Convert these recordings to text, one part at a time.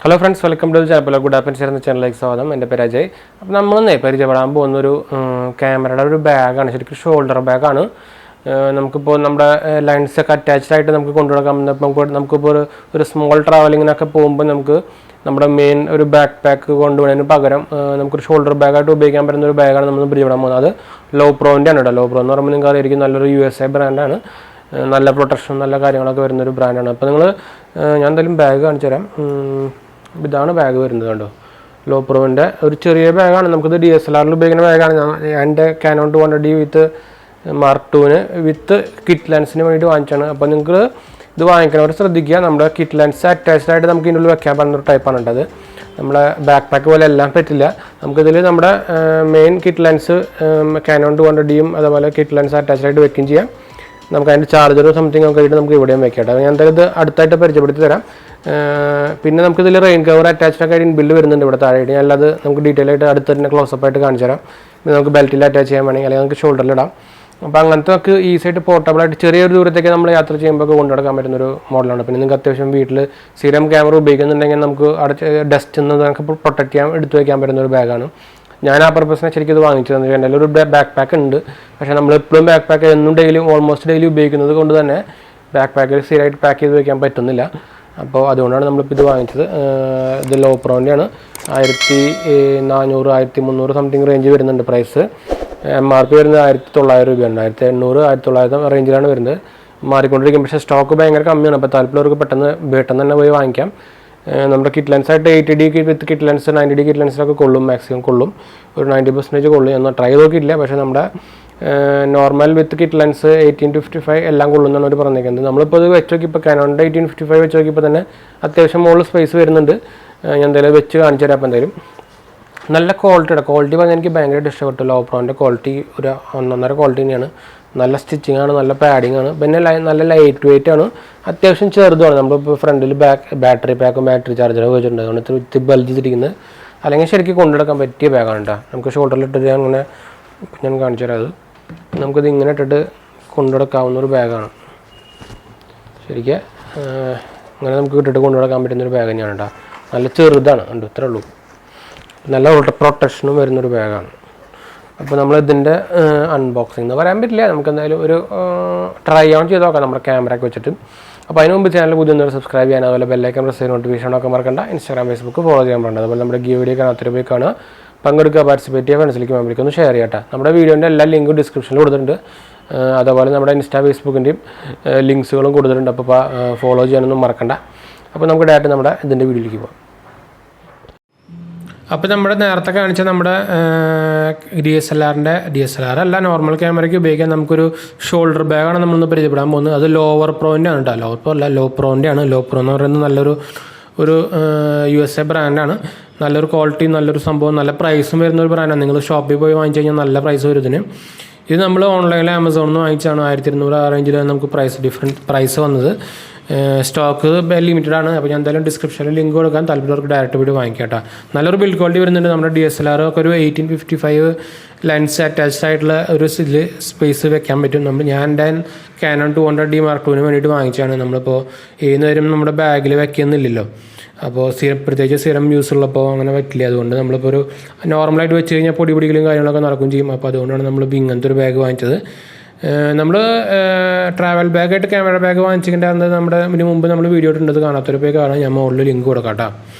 Hello friends, welcome to the channel. 𝙑𝙞𝙙𝙯 ചാനലിലേക്ക് സ്വാഗതം. എൻ്റെ പേര് അജയ്. അപ്പോൾ നമ്മൾ പരിചയപ്പെടാൻ പോകുന്ന ഒരു ക്യാമറയുടെ ഒരു ബാഗാണ്. ശരിക്കും ഷോൾഡർ ബാഗാണ്. നമുക്കിപ്പോൾ നമ്മുടെ ലൈൻസ് ഒക്കെ അറ്റാച്ച്ഡ് ആയിട്ട് നമുക്ക് കൊണ്ടുനടക്കാം. നമുക്കിപ്പോൾ ഒരു സ്മോൾ ട്രാവലിങ്ങിനൊക്കെ പോകുമ്പോൾ നമുക്ക് നമ്മുടെ മെയിൻ ഒരു ബാക്ക് പാക്ക് കൊണ്ടുപോകുന്നതിന് പകരം നമുക്കൊരു ഷോൾഡർ ബാഗായിട്ട് ഉപയോഗിക്കാൻ പറ്റുന്ന ഒരു ബാഗാണ് നമ്മൾ പരിചയപ്പെടാൻ പോകുന്നത്. അത് Lowepro-ൻ്റെ ആണ് കേട്ടോ. Lowepro എന്ന് പറയുമ്പോൾ നിങ്ങൾക്ക് അറിയായിരിക്കും നല്ലൊരു USA ബ്രാൻഡാണ്. നല്ല പ്രൊട്ടക്ഷൻ നല്ല കാര്യങ്ങളൊക്കെ വരുന്നൊരു ബ്രാൻഡാണ്. അപ്പോൾ ഞാൻ എന്തായാലും ബാഗ് കാണിച്ചു തരാം. ഇതാണ് ബാഗ് വരുന്നത് കണ്ടോ. Lowepro-ൻ്റെ ഒരു ചെറിയ ബാഗാണ്. നമുക്കിത് DSLR ഉപയോഗിക്കുന്ന ബാഗാണ്. എൻ്റെ Canon 200D വിത്ത് Mark II വിത്ത് കിറ്റ് ലെൻസിന് വേണ്ടിയിട്ട് വാങ്ങിച്ചാണ്. അപ്പോൾ നിങ്ങൾക്ക് ഇത് വാങ്ങിക്കണവർ ശ്രദ്ധിക്കുക. നമ്മുടെ കിറ്റ് ലെൻസ് അറ്റാച്ച്ഡ് ആയിട്ട് നമുക്ക് ഇതിനുള്ളിൽ വെക്കാൻ പറ്റുന്ന ഒരു ടൈപ്പാണ് ഉണ്ടത്. നമ്മുടെ ബാക്ക് പാക്ക് പോലെ എല്ലാം പറ്റില്ല. നമുക്കിതിൽ നമ്മുടെ മെയിൻ കിറ്റ് ലെൻസ് Canon 200Dയും അതുപോലെ കിറ്റ് ലെൻസ് അറ്റാച്ച്ഡ് ആയിട്ട് വെക്കുകയും ചെയ്യാം. നമുക്ക് അതിൻ്റെ ചാർജറോ സംതിങ് ഒക്കെ ആയിട്ട് നമുക്ക് ഇവിടെയും വെക്കാം. ഞാൻ എന്തായാലും ഇത് അടുത്തായിട്ട് പരിചയപ്പെടുത്തി തരാം. പിന്നെ നമുക്കിതിൽ റെയിൻ കവർ അറ്റാച്ച്ഡ് ഒക്കെ ആയിട്ട് ബില്ല് വരുന്നുണ്ട് ഇവിടെ താഴെയായിട്ട്. ഞാനത് നമുക്ക് ഡീറ്റെയിൽ ആയിട്ട് അടുത്ത് തന്നെ ക്ലോസപ്പ് ആയിട്ട് കാണിച്ചു തരാം. പിന്നെ നമുക്ക് ബെൽറ്റിൽ അറ്റാച്ച് ചെയ്യാൻ വേണമെങ്കിൽ അല്ലെങ്കിൽ നമുക്ക് ഷോൾഡറിലിടാം. അപ്പോൾ അങ്ങനത്തെ ഒക്കെ ഈസിയായിട്ട് പോർട്ടബിളായിട്ട് ചെറിയൊരു ദൂരത്തേക്ക് നമ്മൾ യാത്ര ചെയ്യുമ്പോൾ കൊണ്ടുനടക്കാൻ പറ്റുന്നൊരു മോഡലാണ്. പിന്നെ നിങ്ങൾക്ക് അത്യാവശ്യം വീട്ടിൽ സ്ഥിരം ക്യാമറ ഉപയോഗിക്കുന്നുണ്ടെങ്കിൽ നമുക്ക് ഡസ്റ്റിൽ നിന്ന് നമുക്ക് പ്രൊട്ടക്ട് ചെയ്യാൻ എടുത്തു വയ്ക്കാൻ പറ്റുന്ന ഒരു ബാഗാണ്. ഞാൻ ആ പർപ്പസിനെ ശരിക്കും ഇത് വാങ്ങിച്ചു തന്നത്. എൻ്റെ ഒരു ബാക്ക് പാക്ക് ഉണ്ട്. പക്ഷേ നമ്മളെപ്പോഴും ബാക്ക് പാക്ക് എന്നും ഓൾമോസ്റ്റ് ഡെയിലി ഉപയോഗിക്കുന്നത് കൊണ്ട് തന്നെ ബാക്ക് പാക്കിൽ സ്ഥിരമായിട്ട് പാക്ക് ചെയ്ത് വയ്ക്കാൻ പറ്റുന്നില്ല. അപ്പോൾ അതുകൊണ്ടാണ് നമ്മളിപ്പോൾ ഇത് വാങ്ങിച്ചത്. ഇത് Lowepro-ൻ്റെ ആണ്. 1400 1300 സംതിങ് റേഞ്ച് വരുന്നുണ്ട് പ്രൈസ്. MRP വരുന്നത് 1900 രൂപയാണ്. 1800 1900 റേഞ്ചിലാണ് വരുന്നത്. മാറിക്കൊണ്ടിരിക്കും. പക്ഷേ സ്റ്റോക്ക് ഭയങ്കര കമ്മിയാണ്. അപ്പോൾ താല്പര്യമുള്ളവർക്ക് പെട്ടെന്ന് തന്നെ പോയി വാങ്ങിക്കാം. നമ്മുടെ കിറ്റ് ലെൻസായിട്ട് 80D വിത്ത് കിറ്റ് ലെൻസ് 90D കിറ്റ് ലെൻസിലൊക്കെ കൊള്ളും. മാക്സിമം കൊള്ളും. ഒരു 90% കൊള്ളും. ഞാൻ ട്രൈ നോക്കിയിട്ടില്ല. പക്ഷേ നമ്മുടെ നോർമൽ വിത്ത് കിറ്റ് ലെൻസ് 18-55 എല്ലാം കൊള്ളുന്നതാണ് അവർ പറഞ്ഞേക്കുന്നത്. നമ്മളിപ്പോൾ ഇത് വെച്ച് നോക്കിയപ്പോൾ Canonൻ്റെ 18-55 വെച്ച് നോക്കിയപ്പോൾ തന്നെ അത്യാവശ്യം മുകളിൽ സ്പേസ് വരുന്നുണ്ട്. ഞാൻ എന്തായാലും വെച്ച് കാണിച്ചു തരാം. അപ്പോൾ എന്തായാലും നല്ല ക്വാളിറ്റി പറഞ്ഞാൽ എനിക്ക് ഭയങ്കരമായിട്ട് ഇഷ്ടപ്പെട്ടു. Lowepro-ൻ്റെ ക്വാളിറ്റി ഒരു 1.5 ക്വാളിറ്റി തന്നെയാണ്. നല്ല സ്റ്റിച്ചിങ് ആണ്, നല്ല പാഡിങ് ആണ്. പിന്നെ നല്ല ലൈറ്റ് വെയിറ്റ് ആണ്. അത്യാവശ്യം ചെറുതുമാണ്. നമ്മളിപ്പോൾ ഫ്രണ്ടിൽ ബാറ്ററി പാക്കും ബാറ്ററി ചാർജറൊക്കെ വെച്ചിട്ടുണ്ട്. അതുകൊണ്ട് ഇത്തിരി ബൾജിട്ടിരിക്കുന്നത് അല്ലെങ്കിൽ ശരിക്കും കൊണ്ടുനടക്കാൻ പറ്റിയ ബാഗാണ് കേട്ടോ. നമുക്ക് ഷോൾഡറിലിട്ടിട്ട് അങ്ങനെ ഞാൻ കാണിച്ചു തരാം. അത് നമുക്കിത് ഇങ്ങനെ ഇട്ടിട്ട് കൊണ്ടുനടക്കാവുന്ന ഒരു ബാഗാണ്. ശരിക്കും അങ്ങനെ നമുക്ക് ഇട്ടിട്ട് കൊണ്ടുനടക്കാൻ പറ്റുന്നൊരു ബാഗ് തന്നെയാണ് കേട്ടോ. നല്ല ചെറുതാണ് ഉണ്ട്, ഇത്രേ ഉള്ളൂ. നല്ല പ്രൊട്ടക്ഷനും വരുന്നൊരു ബാഗാണ്. അപ്പോൾ നമ്മളിതിൻ്റെ അൺബോക്സിംഗ് എന്ന് പറയാൻ പറ്റില്ല. നമുക്ക് എന്തായാലും ഒരു ട്രൈ ഓൺ ചെയ്ത് നോക്കാം നമ്മുടെ ക്യാമറയൊക്കെ വെച്ചിട്ട്. അപ്പോൾ അതിന് മുമ്പ് ചാനൽ പുതിയ സബ്സ്ക്രൈബ് ചെയ്യാൻ, അതുപോലെ ബെല്ലൈക്കൺ പ്രസ് ചെയ്ത് നോട്ടിഫിക്കേഷൻ ഒക്കെ മറക്കണ്ട. Instagram Facebook ഫോളോ ചെയ്യാൻ പാടുണ്ട്. അതുപോലെ നമ്മുടെ വീഡിയോ കാണാത്തൊരു പോയി കാണുക, പങ്കെടുക്കുക, പാർട്ടിസിപ്പേറ്റ് ചെയ്യുക, ഫ്രണ്ട്സിലേക്ക് ഫാമിലിക്ക് ഒന്ന് ഷെയർ ചെയ്യട്ടെ. നമ്മുടെ വീഡിയോൻ്റെ എല്ലാ ലിങ്കും ഡിസ്ക്രിപ്ഷനിൽ കൊടുത്തിട്ടുണ്ട്. അതുപോലെ നമ്മുടെ Facebookൻ്റെയും ലിങ്ക്സുകളും കൊടുത്തിട്ടുണ്ട്. അപ്പോൾ ഫോളോ ചെയ്യാനൊന്നും മറക്കണ്ട. അപ്പോൾ നമുക്ക് ഡയറക്റ്റ് നമ്മുടെ ഇതിൻ്റെ വീഡിയോയിലേക്ക് പോകാം. അപ്പോൾ നമ്മുടെ നേരത്തെ കാണിച്ച നമ്മുടെ DSLR അല്ല, നോർമൽ ക്യാമറയ്ക്ക് ഉപയോഗിക്കാൻ നമുക്കൊരു ഷോൾഡർ ബാഗാണ് നമ്മളൊന്ന് പരിചയപ്പെടാൻ പോകുന്നത്. അത് Lowepro-ൻ്റെ ആണ് കേട്ടോ. Lowepro-ൻ്റെ ആണ്. Lowepro എന്ന് പറയുന്നത് നല്ലൊരു USA ബ്രാൻഡാണ്. നല്ലൊരു ക്വാളിറ്റി, നല്ലൊരു സംഭവം, നല്ല പ്രൈസും വരുന്നൊരു ബ്രാൻഡാണ്. നിങ്ങൾ ഷോപ്പിൽ പോയി വാങ്ങിച്ചു കഴിഞ്ഞാൽ നല്ല പ്രൈസ് വരും ഇതിന്. ഇത് നമ്മൾ ഓൺലൈനിൽ Amazon നിന്ന് വാങ്ങിച്ചാണ്. 1200 ആ റേഞ്ചിലാണ് നമുക്ക് പ്രൈസ് വന്നത്. സ്റ്റോക്ക് ലിമിറ്റഡ് ആണ്. അപ്പോൾ ഞാൻ എന്തായാലും ഡിസ്ക്രിപ്ഷനിൽ ലിങ്ക് കൊടുക്കാൻ, താല്പര്യമുള്ളവർക്ക് ഡയറക്റ്റ് വീഡിയോ വാങ്ങിക്കാം കേട്ടോ. നല്ലൊരു ബിൽഡ് ക്വാളിറ്റി വരുന്നുണ്ട്. നമ്മുടെ DSLR ഒക്കെ ഒരു 18-55 ലെൻസ് അറ്റാച്ച്ഡ് ആയിട്ടുള്ള ഒരു സ്പേസ് വെക്കാൻ പറ്റും. ഞാൻ എൻ്റെ Canon 200D Mark II വേണ്ടിയിട്ട് വാങ്ങിച്ചാണ്. നമ്മളിപ്പോൾ ഏത് നേരം നമ്മുടെ ബാഗിൽ വെക്കുന്നില്ലല്ലോ. അപ്പോൾ പ്രത്യേകിച്ച് സ്ഥിരം യൂസ് ഉള്ളപ്പോൾ അങ്ങനെ പറ്റില്ല. അതുകൊണ്ട് നമ്മളിപ്പോൾ ഒരു നോർമലായിട്ട് വെച്ച് കഴിഞ്ഞാൽ പൊടികളും കാര്യങ്ങളൊക്കെ നടക്കും ചെയ്യും. അപ്പോൾ അതുകൊണ്ടാണ് നമ്മളിപ്പോൾ ഇങ്ങനത്തെ ഒരു ബാഗ് വാങ്ങിച്ചത്. നമ്മൾ ട്രാവൽ ബാഗായിട്ട് ക്യാമറ ബാഗ് വാങ്ങിച്ചിട്ടുണ്ടായിരുന്നത് നമ്മുടെ മുമ്പ് നമ്മൾ വീഡിയോ ഇട്ടുള്ളത് കാണാത്തൊരു പോയി കാണാൻ. ഞാൻ മുകളിൽ ലിങ്ക് കൊടുക്കാം കേട്ടോ.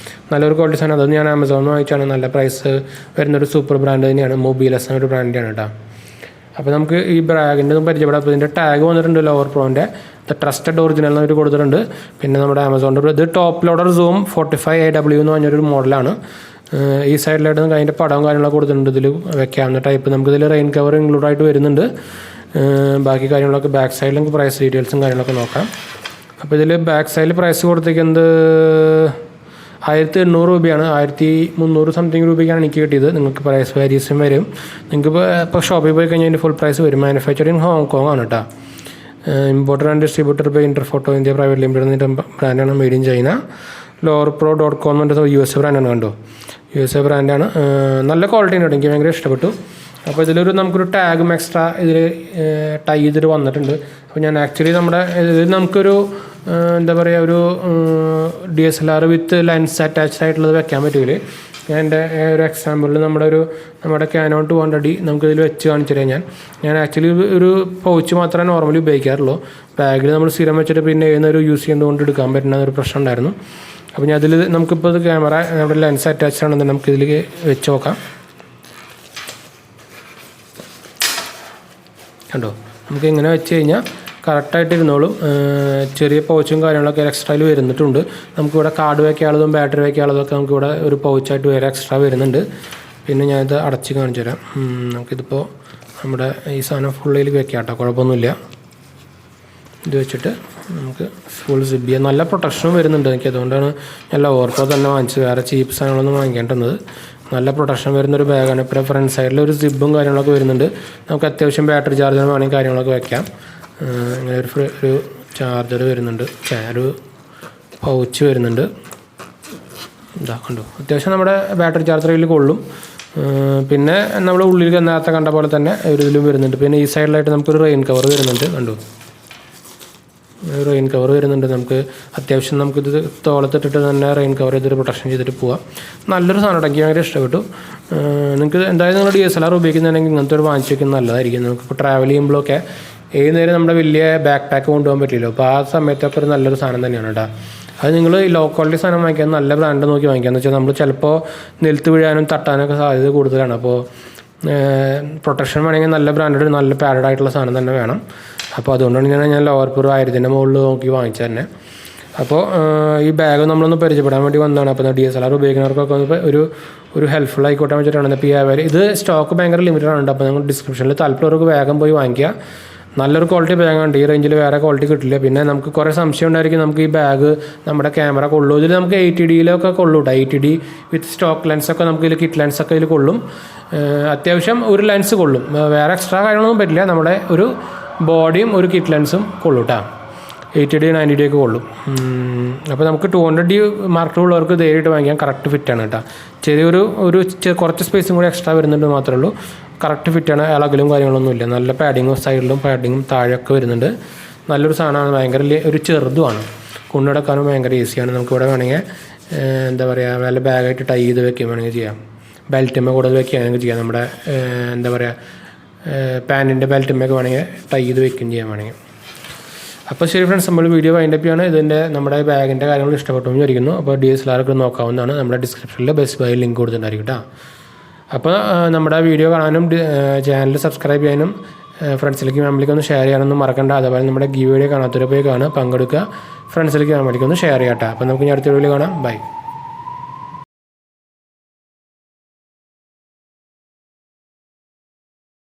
നല്ലൊരു ക്വാളിറ്റി സാധനം. അതൊന്നും ഞാൻ Amazon വാങ്ങിച്ചാണ്. നല്ല പ്രൈസ് വരുന്നൊരു സൂപ്പർ ബ്രാൻഡ് തന്നെയാണ്. മൊബൈലസ് എന്നൊരു ബ്രാൻഡാണ് കേട്ടോ. അപ്പോൾ നമുക്ക് ഈ ബാഗിൻ്റെ പരിചയപ്പെടാം. അപ്പോൾ ഇതിൻ്റെ ടാഗ് വന്നിട്ടുണ്ട് Lowepro-ൻ്റെ ട്രസ്റ്റഡ് ഒറിജിനൽ എന്നൊരു കൊടുത്തിട്ടുണ്ട്. പിന്നെ നമ്മുടെ Amazon-ൻ്റെ ഇത് Toploader Zoom 45AW എന്ന് പറഞ്ഞൊരു മോഡലാണ്. ഈ സൈഡിലായിട്ട് നമുക്ക് അതിൻ്റെ പടവും കാര്യങ്ങളൊക്കെ കൊടുത്തിട്ടുണ്ട്. ഇതിൽ വെക്കാവുന്ന ടൈപ്പ്. നമുക്കിതിൽ റെയിൻ കവർ ഇൻക്ലൂഡായിട്ട് വരുന്നുണ്ട്. ബാക്കി കാര്യങ്ങളൊക്കെ ബാക്ക് സൈഡിൽ നമുക്ക് പ്രൈസ് ഡീറ്റെയിൽസും കാര്യങ്ങളൊക്കെ നോക്കാം. അപ്പോൾ ഇതിൽ ബാക്ക് സൈഡിൽ പ്രൈസ് കൊടുത്തേക്കുന്നത് 1800 രൂപയാണ്. 1300 സംതിങ് രൂപയ്ക്കാണ് എനിക്ക് കിട്ടിയത്. നിങ്ങൾക്ക് പ്രൈസ് വേരിയേഷൻ വരും. നിങ്ങൾക്ക് ഇപ്പോൾ ഷോപ്പിൽ പോയി കഴിഞ്ഞാൽ അതിൻ്റെ ഫുൾ പ്രൈസ് വരും. മാനുഫാക്ചറിങ് ഹോങ്കോങ് ആണ് കേട്ടോ. Importer and distributor by Interphoto India private limited ബ്രാൻഡാണ്. Made in China. Lowepro.com എന്ന് പറഞ്ഞ USA ബ്രാൻഡാണ്. കണ്ടോ, USA ബ്രാൻഡാണ്. നല്ല ക്വാളിറ്റി ഉണ്ട്. എനിക്ക് ഭയങ്കര ഇഷ്ടപ്പെട്ടു. അപ്പോൾ ഇതിലൊരു നമുക്കൊരു ടാഗും എക്സ്ട്രാ ഇതിൽ ടൈ ചെയ്തിട്ട് വന്നിട്ടുണ്ട്. അപ്പോൾ ഞാൻ ആക്ച്വലി നമ്മുടെ ഇത് നമുക്കൊരു എന്താ പറയുക ഒരു DSLR വിത്ത് ലെൻസ് അറ്റാച്ച്ഡ് ആയിട്ടുള്ളത് വെക്കാൻ പറ്റൂലേ. ഞാൻ എൻ്റെ ഒരു എക്സാമ്പിളിൽ നമ്മുടെ Canon 200D നമുക്കിതിൽ വെച്ച് കാണിച്ചു തരാം. ഞാൻ ആക്ച്വലി ഒരു പൗച്ച് മാത്രമേ നോർമലി ഉപയോഗിക്കാറുള്ളൂ. ബാഗിൽ നമ്മൾ സ്ഥിരം വെച്ചിട്ട് പിന്നെ ഏതൊരു യൂസ് ചെയ്യുന്നതുകൊണ്ട് എടുക്കാൻ പറ്റുന്ന ഒരു പ്രശ്നം ഉണ്ടായിരുന്നു. അപ്പോൾ ഞാൻ അതിൽ നമുക്കിപ്പോൾ ഇത് ക്യാമറ നമ്മുടെ ലെൻസ് അറ്റാച്ച്ഡ് ആണെന്ന് നമുക്കിതിൽ വെച്ച് നോക്കാം. കണ്ടോ, നമുക്ക് ഇങ്ങനെ വെച്ച് കഴിഞ്ഞാൽ കറക്റ്റായിട്ട് ഇരുന്നോളും. ചെറിയ പൗച്ചും കാര്യങ്ങളൊക്കെ എക്സ്ട്രയിൽ വരുന്നിട്ടുണ്ട്. നമുക്കിവിടെ കാർഡ് വയ്ക്കാനുള്ളതും ബാറ്ററി വയ്ക്കാനുള്ളതൊക്കെ നമുക്കിവിടെ ഒരു പൗച്ചായിട്ട് വേറെ എക്സ്ട്രാ വരുന്നുണ്ട്. പിന്നെ ഞാനിത് അടച്ച് കാണിച്ചു തരാം. നമുക്കിതിപ്പോൾ നമ്മുടെ ഈ സാധനം ഫുള്ളിൽ വെക്കാം കേട്ടോ, കുഴപ്പമൊന്നുമില്ല. ഇത് വെച്ചിട്ട് നമുക്ക് ഫുൾ സിബ് ചെയ്യാം. നല്ല പ്രൊട്ടക്ഷനും വരുന്നുണ്ട് എനിക്ക്, അതുകൊണ്ടാണ് ഞാൻ Lowepro തന്നെ വാങ്ങിച്ചത്. വേറെ ചീപ്പ് സാധനങ്ങളൊന്നും വാങ്ങിക്കേണ്ടത്. നല്ല പ്രൊട്ടക്ഷൻ വരുന്നൊരു ബാഗാണ്. ഇപ്പോൾ ഫ്രണ്ട് സൈഡിൽ ഒരു സിബും കാര്യങ്ങളൊക്കെ വരുന്നുണ്ട്. നമുക്ക് അത്യാവശ്യം ബാറ്ററി ചാർജർ വേണമെങ്കിൽ കാര്യങ്ങളൊക്കെ വെക്കാം. ഇങ്ങനെ ഒരു ചാർജർ വരുന്നുണ്ട്, ഒരു പൗച്ച് വരുന്നുണ്ട്. ഇതാ കണ്ടു, അത്യാവശ്യം നമ്മുടെ ബാറ്ററി ചാർജർ ഇതിൽ കൊള്ളും. പിന്നെ നമ്മൾ ഉള്ളിൽ നേരത്തെ കണ്ട പോലെ തന്നെ ഒരു ഇതിലും വരുന്നുണ്ട്. പിന്നെ ഈ സൈഡിലായിട്ട് നമുക്കൊരു റെയിൻ കവർ വരുന്നുണ്ട്. കണ്ടു, റെയിൻ കവർ വരുന്നുണ്ട്. നമുക്ക് അത്യാവശ്യം നമുക്കിത് തോളത്തിട്ടിട്ട് തന്നെ റെയിൻ കവർ ചെയ്തിട്ട് പ്രൊട്ടക്ഷൻ ചെയ്തിട്ട് പോവാം. നല്ലൊരു സാധനം എനിക്ക് ഭയങ്കര ഇഷ്ടപ്പെട്ടു. നിങ്ങൾക്ക് എന്തായാലും നിങ്ങൾ DSLR ഉപയോഗിക്കുന്നുണ്ടെങ്കിൽ ഇങ്ങനത്തെ ഒരു വാങ്ങിച്ച് വയ്ക്കുന്നത് നല്ലതായിരിക്കും. നമുക്കിപ്പോൾ ട്രാവൽ ചെയ്യുമ്പോഴൊക്കെ ഏത് നേരം നമ്മുടെ വലിയ ബാക്ക് പാക്ക് കൊണ്ടുപോകാൻ പറ്റില്ലല്ലോ. അപ്പോൾ ആ സമയത്തൊക്കെ ഒരു നല്ലൊരു സാധനം തന്നെയാണ് കേട്ടോ. അത് നിങ്ങൾ ലോ ക്വാളിറ്റി സാധനം വാങ്ങിക്കാൻ നല്ല ബ്രാൻഡ് നോക്കി വാങ്ങിക്കാന്ന് വെച്ചാൽ നമ്മൾ ചിലപ്പോൾ നിലത്ത് വീഴാനും തട്ടാനൊക്കെ സാധ്യത കൂടുതലാണ്. അപ്പോൾ പ്രൊട്ടക്ഷൻ വേണമെങ്കിൽ നല്ല ബ്രാൻഡഡ് നല്ല പാഡഡ് ആയിട്ടുള്ള സാധനം തന്നെ വേണം. അപ്പോൾ അതുകൊണ്ടാണ് ഞാൻ Lowepro 1000 മുകളിൽ നോക്കി വാങ്ങിച്ചു തന്നെ. അപ്പോൾ ഈ ബാഗ് നമ്മളൊന്ന് പരിചയപ്പെടാൻ വേണ്ടി വന്നതാണ്. അപ്പോൾ DSLR ഉപയോഗിക്കുന്നവർക്കൊക്കെ ഒരു ഹെൽപ്ഫുൾ ആയിക്കോട്ടെ വെച്ചിട്ടാണ്. ഇപ്പോൾ ഇത് സ്റ്റോക്ക് ഭയങ്കര ലിമിറ്റഡ് ആണ്. അപ്പോൾ നിങ്ങൾ ഡിസ്ക്രിപ്ഷനിൽ താല്പര്യമുള്ളവർക്ക് വേഗം പോയി വാങ്ങിക്കുക. നല്ലൊരു ക്വാളിറ്റി ബാഗാണ്. ഈ റേഞ്ചിൽ വേറെ ക്വാളിറ്റി കിട്ടില്ല. പിന്നെ നമുക്ക് കുറേ സംശയം ഉണ്ടായിരിക്കും, നമുക്ക് ഈ ബാഗ് നമ്മുടെ ക്യാമറ കൊള്ളൂ. ഇതിൽ നമുക്ക് 80Dയിലൊക്കെ കൊള്ളൂ കേട്ടോ. 80D വിത്ത് സ്റ്റോക്ക് ലെൻസൊക്കെ നമുക്ക് ഇതിൽ കിറ്റ് ലെൻസൊക്കെ ഇതിൽ കൊള്ളും. അത്യാവശ്യം ഒരു ലെൻസ് കൊള്ളും. വേറെ എക്സ്ട്രാ കാര്യങ്ങളൊന്നും പറ്റില്ല. നമ്മുടെ ഒരു ബോഡിയും ഒരു കിറ്റ് ലെൻസും കൊള്ളും കേട്ടോ. 80D 90D ഒക്കെ കൊള്ളും. അപ്പോൾ നമുക്ക് 200D മാർക്ക് ഉള്ളവർക്ക് ധൈര്യമായിട്ട് വാങ്ങിക്കാൻ കറക്റ്റ് ഫിറ്റാണ് കേട്ടോ. കുറച്ച് സ്പേസും കൂടി എക്സ്ട്രാ വരുന്നുണ്ട് മാത്രമേ ഉള്ളൂ. കറക്റ്റ് ഫിറ്റാണ്. ഇളകലും കാര്യങ്ങളൊന്നും ഇല്ല. നല്ല പാഡിങ്ങും സൈഡിലും പാഡിങ്ങും താഴെയൊക്കെ വരുന്നുണ്ട്. നല്ലൊരു സാധനമാണ്. ഭയങ്കര ഒരു ചെറുതുമാണ്. കൊണ്ടുനടക്കാനും ഭയങ്കര ഈസിയാണ്. നമുക്കിവിടെ വേണമെങ്കിൽ എന്താ പറയുക വല്ല ബാഗായിട്ട് ടൈ ചെയ്ത് വെക്കുകയും വേണമെങ്കിൽ ചെയ്യാം. ബെൽറ്റുമ്മ കൂടുതൽ വെക്കുകയാണെങ്കിൽ ചെയ്യാം. നമ്മുടെ എന്താ പറയുക പാൻറ്റിൻ്റെ ബെൽറ്റുമ്മയൊക്കെ വേണമെങ്കിൽ ടൈ ചെയ്ത് വെക്കുകയും ചെയ്യാൻ വേണമെങ്കിൽ. അപ്പോൾ ശരി ഫ്രണ്ട്സ്, നമ്മൾ വീഡിയോ വൈൻഡപ്പ് ചെയ്യാണ്. ഇതിൻ്റെ നമ്മുടെ ബാഗിൻ്റെ കാര്യങ്ങൾ ഇഷ്ടപ്പെട്ടു വിചാരിക്കുന്നു. അപ്പോൾ DSLR ഒക്കെ നോക്കാവുന്നതാണ്. നമ്മുടെ ഡിസ്ക്രിപ്ഷനിൽ ബെസ്റ്റ് ബൈ ലിങ്ക് കൊടുത്തിട്ടുണ്ടായിരിക്കും കേട്ടോ. അപ്പോൾ നമ്മുടെ വീഡിയോ കാണാനും ചാനൽ സബ്സ്ക്രൈബ് ചെയ്യാനും ഫ്രണ്ട്സിലേക്ക് ഫാമിലിക്ക് ഒന്ന് ഷെയർ ചെയ്യാനൊന്നും മറക്കണ്ട. അതുപോലെ നമ്മുടെ ഗീവ് വീഡിയോ കാണാത്തവരെ പോയി കാണുക, പങ്കെടുക്കുക, ഫ്രണ്ട്സിലേക്ക് ഫാമിലിക്ക് ഒന്ന് ഷെയർ ചെയ്യാം കേട്ടോ. അപ്പോൾ നമുക്ക് ഇനി അടുത്ത വീഡിയോയിൽ കാണാം. ബൈ.